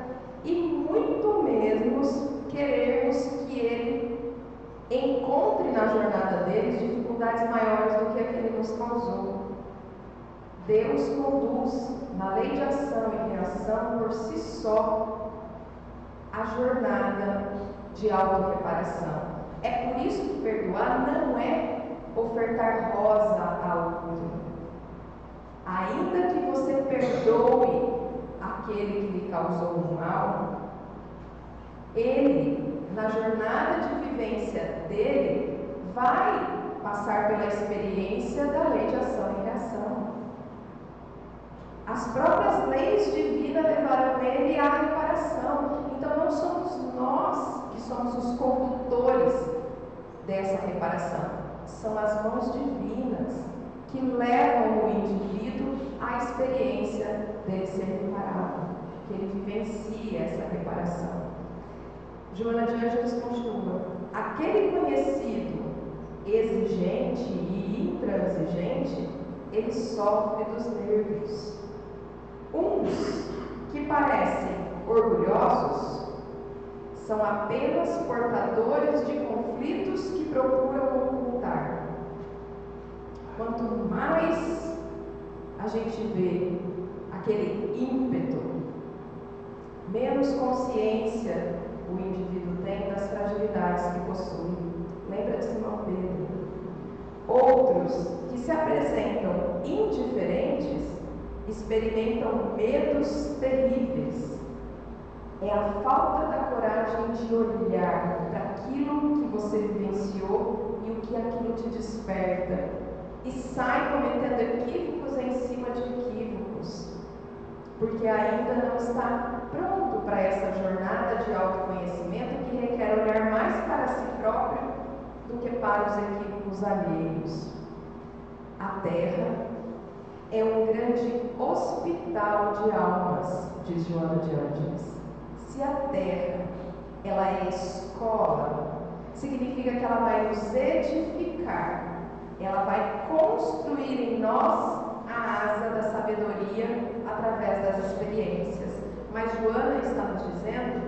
e muito menos queremos que ele encontre na jornada dele dificuldades maiores do que a que ele nos causou. Deus conduz na lei de ação e reação por si só a jornada de autorreparação. É por isso que perdoar não é ofertar rosa ao outro. Ainda que você perdoe aquele que lhe causou o mal, ele na jornada de vivência dele, vai passar pela experiência da lei de ação e reação. As próprias leis divinas levaram ele à reparação. Então não somos nós que somos os condutores dessa reparação. São as mãos divinas que levam o indivíduo à experiência dele ser reparado, que ele vivencie essa reparação. Joana de Ângeles continua: aquele conhecido exigente e intransigente, ele sofre dos nervos. Uns que parecem orgulhosos são apenas portadores de conflitos que procuram ocultar. Quanto mais a gente vê aquele ímpeto, menos consciência o indivíduo tem das fragilidades que possui. Lembra de Simão Pedro? Outros que se apresentam indiferentes experimentam medos terríveis. É a falta da coragem de olhar para aquilo que você vivenciou e o que aquilo te desperta, e sai cometendo equívocos em cima de equívocos, porque ainda não está pronto para essa jornada de autoconhecimento que requer olhar mais para si próprio do que para os equívocos alheios. A Terra é um grande hospital de almas, diz Joana de Ângeles. Se a Terra ela é escola, significa que ela vai nos edificar, ela vai construir em nós a asa da sabedoria através das experiências. Mas Joana está nos dizendo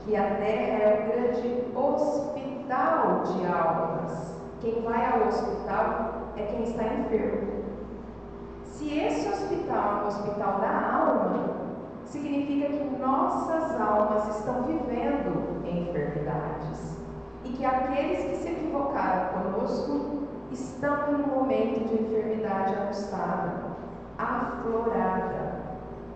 que a Terra é um grande hospital de almas. Quem vai ao hospital é quem está enfermo. Se esse hospital é um hospital da alma, significa que nossas almas estão vivendo enfermidades e que aqueles que se equivocaram conosco estão em um momento de enfermidade aguçada, aflorada.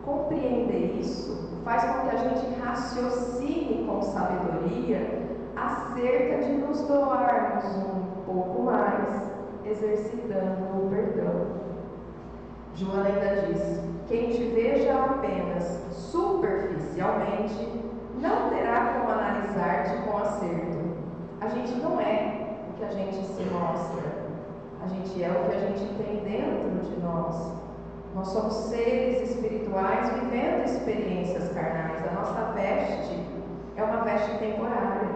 Compreender isso faz com que a gente raciocine com sabedoria acerca de nos doarmos um pouco mais, exercitando o perdão. Joana ainda diz: quem te veja apenas superficialmente não terá como analisar-te com acerto. A gente não é o que a gente se mostra, a gente é o que a gente tem dentro de nós. Nós somos seres espirituais vivendo experiências carnais. A nossa veste é uma veste temporária,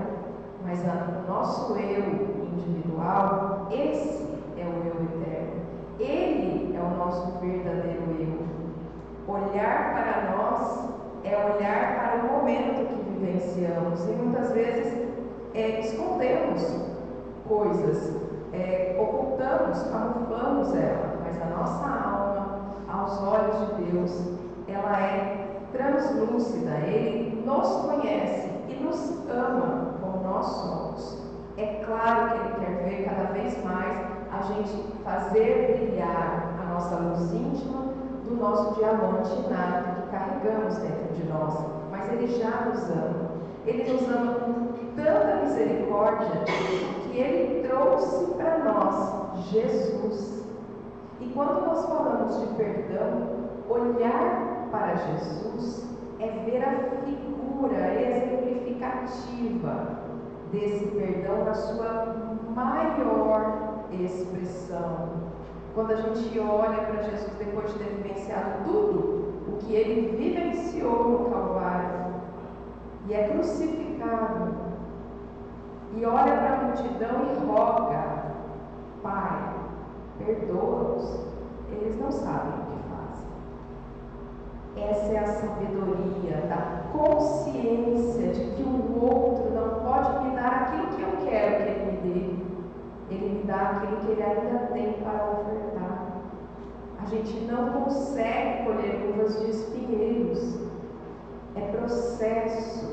mas o nosso eu individual, esse é o eu eterno. Ele é o nosso verdadeiro eu. Olhar para nós é olhar para o momento que vivenciamos, e muitas vezes escondemos coisas, ocultamos, camuflamos ela, mas a nossa alma, aos olhos de Deus, ela é translúcida. Ele nos conhece e nos ama como nós somos. É claro que Ele quer ver cada vez mais a gente fazer brilhar a nossa luz íntima do nosso diamante inábil que carregamos dentro de nós, mas Ele já nos ama. Ele nos ama com tanta misericórdia que Ele trouxe para nós Jesus. E quando nós falamos de perdão, olhar para Jesus é ver a figura exemplificativa desse perdão na sua maior expressão. Quando a gente olha para Jesus depois de ter vivenciado tudo o que Ele vivenciou no Calvário e é crucificado, e olha para a multidão e roga: Pai, perdoa-os, eles não sabem o que fazem. Essa é a sabedoria da consciência de que o outro não pode me dar aquilo que eu quero que ele me dê. Ele me dá aquilo que ele ainda tem para ofertar. A gente não consegue colher uvas de espinheiros. É processo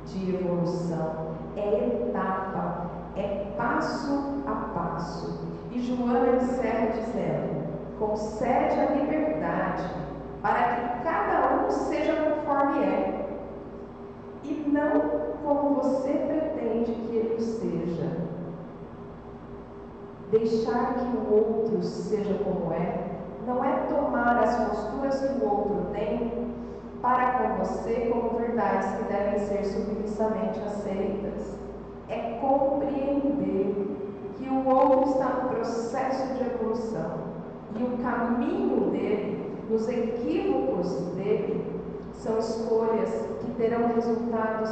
de evolução, é etapa, é passo a passo. E Joana encerra dizendo: concede a liberdade para que cada um seja conforme é, e não como você pretende pretende que ele o seja. Deixar que o outro seja como é, não é tomar as posturas que o outro tem para com você como verdades que devem ser submissamente aceitas. É compreender que o outro está no processo de evolução e o caminho dele, os equívocos dele, são escolhas que terão resultados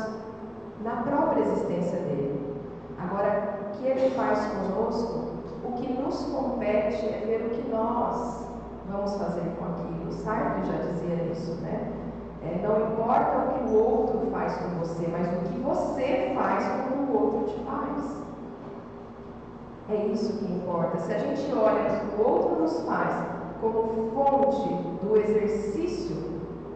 na própria existência dele. Agora, o que ele faz conosco, o que nos compete é ver o que nós vamos fazer com aquilo. Sartre já dizia isso, né? Não importa o que o outro faz com você, mas o que você faz com o outro te faz. É isso que importa. Se a gente olha para o que o outro nos faz como fonte do exercício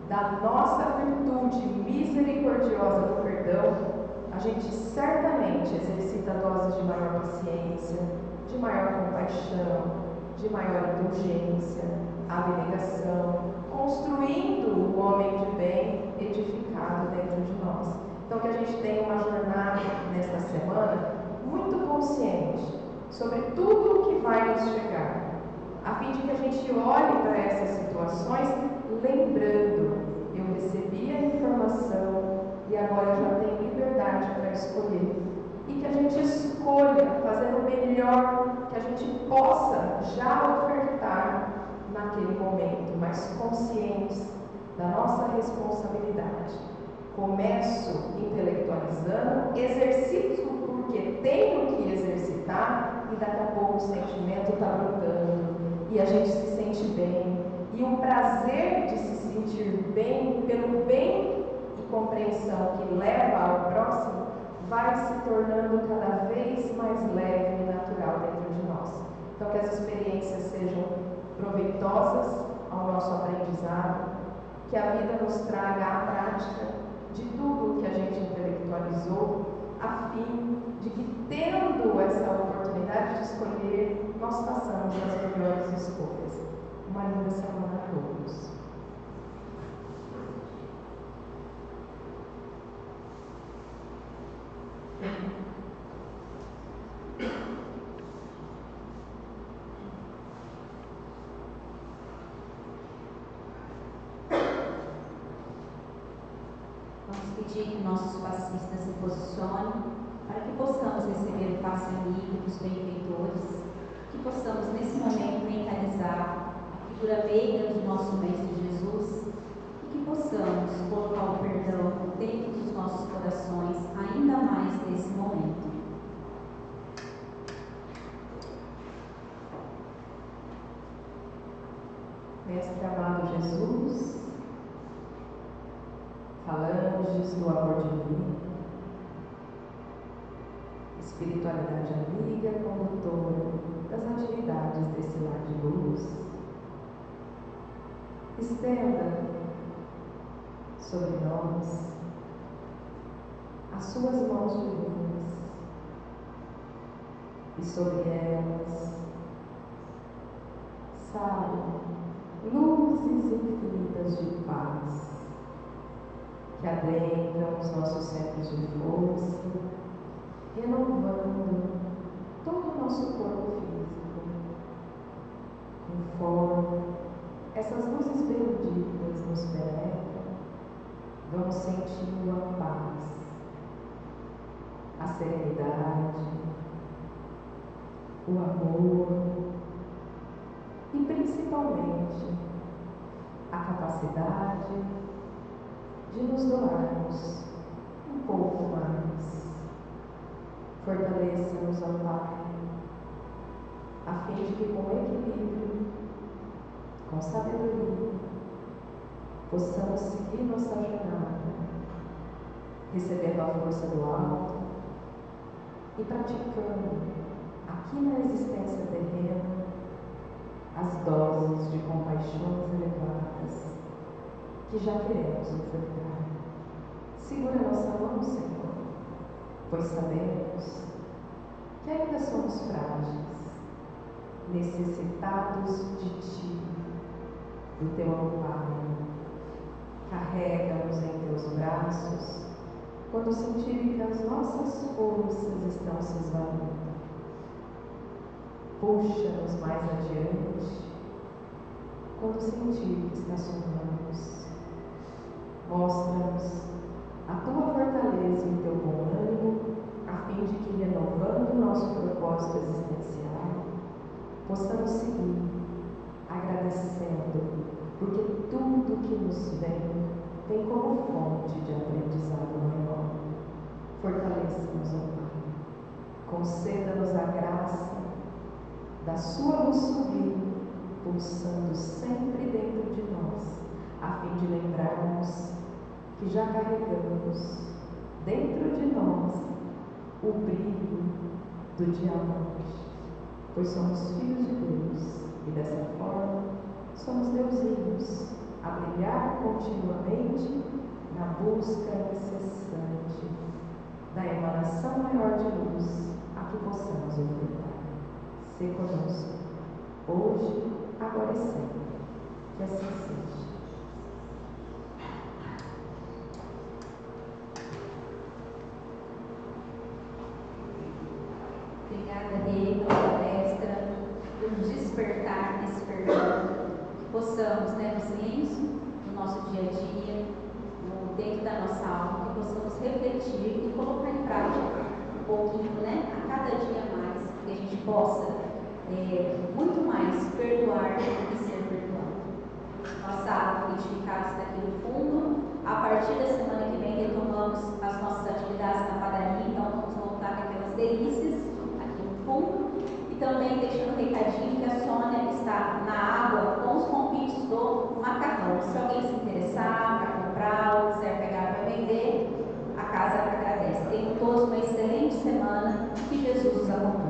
da nossa virtude misericordiosa do perdão, a gente certamente exercita doses de maior paciência, de maior compaixão, de maior indulgência, abnegação, construindo o homem de bem edificado dentro de nós. Então, que a gente tenha uma jornada nesta semana muito consciente sobre tudo o que vai nos chegar, a fim de que a gente olhe para essas situações lembrando, eu recebi a informação e agora eu já tenho liberdade para escolher. E que a gente escolha fazer o melhor que a gente possa já ofertar naquele momento, mas conscientes da nossa responsabilidade. Começo intelectualizando, exercito porque tenho que exercitar e daqui a pouco o sentimento está brotando e a gente se sente bem. E o prazer de se sentir bem, pelo bem e compreensão que leva ao próximo, vai se tornando cada vez mais leve e natural dentro de nós. Então, que as experiências sejam proveitosas ao nosso aprendizado, que a vida nos traga a prática de tudo o que a gente intelectualizou, a fim de que, tendo essa oportunidade de escolher, nós façamos as melhores escolhas. Uma linda semana a todos. Vamos pedir que nossos passistas se posicionem para que possamos receber o passe amigo dos benfeitores, que possamos nesse momento mentalizar a figura meiga do nosso Mestre Jesus e que possamos colocar o perdão dentro dos nossos corações ainda mais nesse momento. Mestre amado Jesus, falanges do amor divino, espiritualidade amiga, condutora das atividades desse lar de luz, estenda sobre nós as suas mãos divinas e sobre elas saiam luzes infinitas de paz que adentram os nossos centros de força, renovando todo o nosso corpo físico, conforme essas luzes benditas nos penetram, vamos sentindo a paz, a serenidade, o amor e principalmente a capacidade de nos doarmos um pouco mais. Fortaleça-nos, ó Pai, a fim de que com equilíbrio, com sabedoria, possamos seguir nossa jornada, recebendo a força do alto e praticando aqui na existência terrena as doses de compaixões elevadas que já queremos ofertar. Segura nossa mão, Senhor, pois sabemos que ainda somos frágeis, necessitados de Ti, do Teu amparo. Carrega-nos em Teus braços, quando sentirem que as nossas forças estão se esvaindo. Puxa-nos mais adiante, quando sentir que estacionamos. Mostra-nos a tua fortaleza e o teu bom ânimo, a fim de que, renovando o nosso propósito existencial, possamos seguir agradecendo, porque tudo que nos vem como fonte de aprendizado maior. Fortaleça-nos, ó Pai. Conceda-nos a graça da sua luz sublime, pulsando sempre dentro de nós, a fim de lembrarmos que já carregamos dentro de nós o brilho do diamante, pois somos filhos de Deus e dessa forma somos deusinhos a brilhar continuamente na busca incessante da emanação maior de luz a que possamos ofertar. Se conosco, hoje, agora e sempre. Que assim seja. Obrigada, Rei, pela palestra, por nos despertar nesse perdão, que possamos, no silêncio, no nosso dia a dia, dentro da nossa alma, que possamos refletir e colocar em prática um pouquinho, a cada dia mais, que a gente possa muito mais perdoar do que ser perdoado. Passaram identificados daqui no fundo. A partir da semana que vem retomamos as nossas atividades na padaria, então vamos voltar com aquelas delícias aqui no fundo. E também deixando um recadinho que a Sônia está na água com os convites do macarrão. Se alguém se interessar para comprar ou quiser pegar para vender, a casa agradece. Tenham todos uma excelente semana, que Jesus os acompanhe.